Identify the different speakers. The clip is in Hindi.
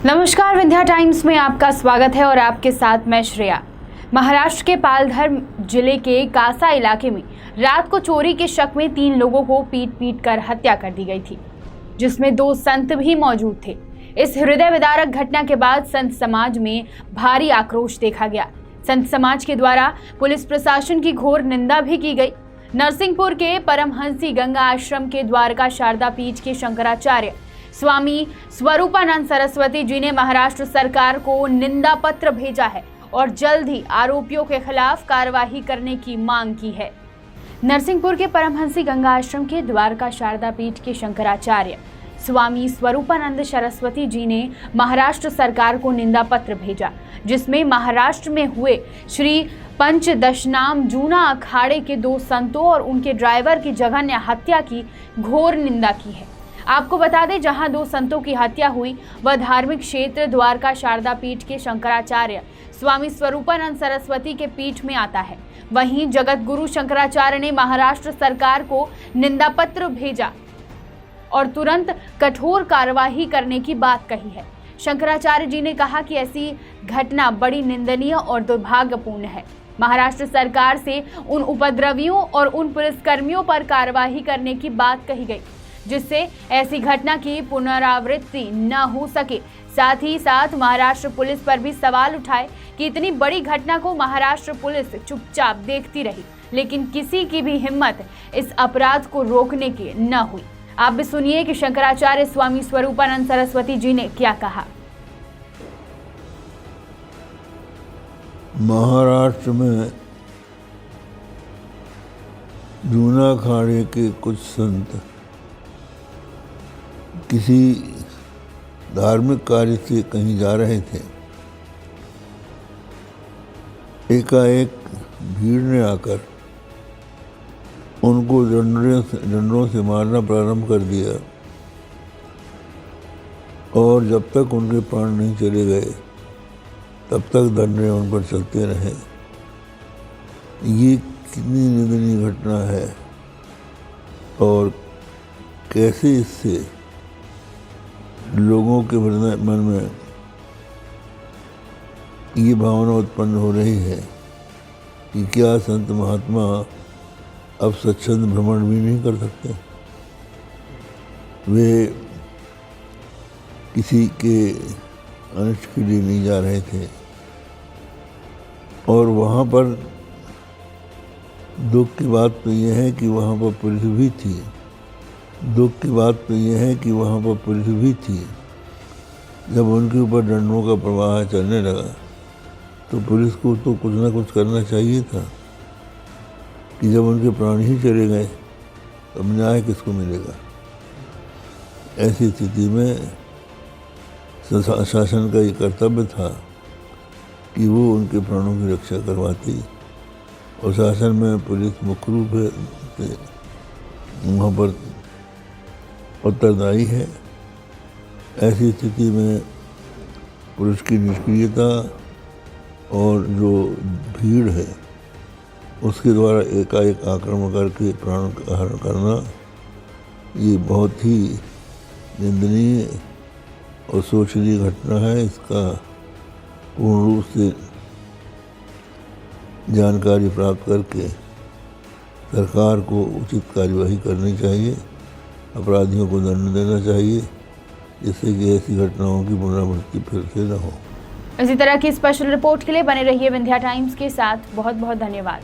Speaker 1: नमस्कार, विंध्या टाइम्स में आपका स्वागत है और आपके साथ मैं श्रेया। महाराष्ट्र के पालघर जिले के कासा इलाके में रात को चोरी के शक में 3 लोगों को पीट कर हत्या कर दी गई थी, जिसमें 2 संत भी मौजूद थे। इस हृदय विदारक घटना के बाद संत समाज में भारी आक्रोश देखा गया। संत समाज के द्वारा पुलिस प्रशासन की घोर निंदा भी की गई। नरसिंहपुर के परमहंसी गंगा आश्रम के द्वारका शारदा पीठ के शंकराचार्य स्वामी स्वरूपानंद सरस्वती जी ने महाराष्ट्र सरकार को निंदा पत्र भेजा है और जल्द ही आरोपियों के खिलाफ कार्रवाई करने की मांग की है। नरसिंहपुर के परमहंसी गंगा आश्रम के द्वारका शारदा पीठ के शंकराचार्य स्वामी स्वरूपानंद सरस्वती जी ने महाराष्ट्र सरकार को निंदा पत्र भेजा, जिसमें महाराष्ट्र में हुए श्री पंचदशनाम जूना अखाड़े के 2 संतों और उनके ड्राइवर की जघन्य हत्या की घोर निंदा की है। आपको बता दें, जहां 2 संतों की हत्या हुई वह धार्मिक क्षेत्र द्वारका शारदा पीठ के शंकराचार्य स्वामी स्वरूपानंद सरस्वती के पीठ में आता है। वहीं जगत गुरु शंकराचार्य ने महाराष्ट्र सरकार को निंदा पत्र भेजा और तुरंत कठोर कार्रवाई करने की बात कही है। शंकराचार्य जी ने कहा कि ऐसी घटना बड़ी निंदनीय और दुर्भाग्यपूर्ण है। महाराष्ट्र सरकार से उन उपद्रवियों और उन पुलिसकर्मियों पर कार्रवाई करने की बात कही गई, जिससे ऐसी घटना की पुनरावृत्ति न हो सके। साथ ही साथ महाराष्ट्र पुलिस पर भी सवाल उठाए कि इतनी बड़ी घटना को महाराष्ट्र पुलिस चुपचाप देखती रही, लेकिन किसी की भी हिम्मत इस अपराध को रोकने की न हुई। आप भी सुनिए कि शंकराचार्य स्वामी स्वरूपानंद सरस्वती जी ने क्या कहा।
Speaker 2: महाराष्ट्र में जूना अखाड़े के कुछ संत किसी धार्मिक कार्य से कहीं जा रहे थे। एकाएक भीड़ ने आकर उनको डंडों से मारना प्रारंभ कर दिया और जब तक उनके प्राण नहीं चले गए तब तक डंडे उन पर चलते रहे। ये कितनी निंदनीय घटना है और कैसे इससे लोगों के मन में ये भावना उत्पन्न हो रही है कि क्या संत महात्मा अब स्वच्छंद भ्रमण भी नहीं कर सकते। वे किसी के अनिष्ट के लिए नहीं जा रहे थे और वहाँ पर दुख की बात तो ये है कि वहाँ पर पुलिस भी थी। दुख की बात तो ये है कि वहाँ पर पुलिस भी थी। जब उनके ऊपर डंडों का प्रवाह चलने लगा तो पुलिस को तो कुछ ना कुछ करना चाहिए था कि जब उनके प्राण ही चले गए तब न्याय किसको मिलेगा। ऐसी स्थिति में शासन का ये कर्तव्य था कि वो उनके प्राणों की रक्षा करवाती और शासन में पुलिस मुख्य रूप से वहाँ पर उत्तरदायी है। ऐसी स्थिति में पुलिस की निष्क्रियता और जो भीड़ है उसके द्वारा एकाएक आक्रमण करके प्राण का हरण करना ये बहुत ही निंदनीय और सोचनीय घटना है। इसका पूर्ण रूप से जानकारी प्राप्त करके सरकार को उचित कार्यवाही करनी चाहिए, अपराधियों को दंड देना चाहिए, जिससे कि ऐसी घटनाओं की पुनरावृत्ति फिर से न हो।
Speaker 1: इसी तरह की स्पेशल रिपोर्ट के लिए बने रहिए विंध्या टाइम्स के साथ। बहुत बहुत धन्यवाद।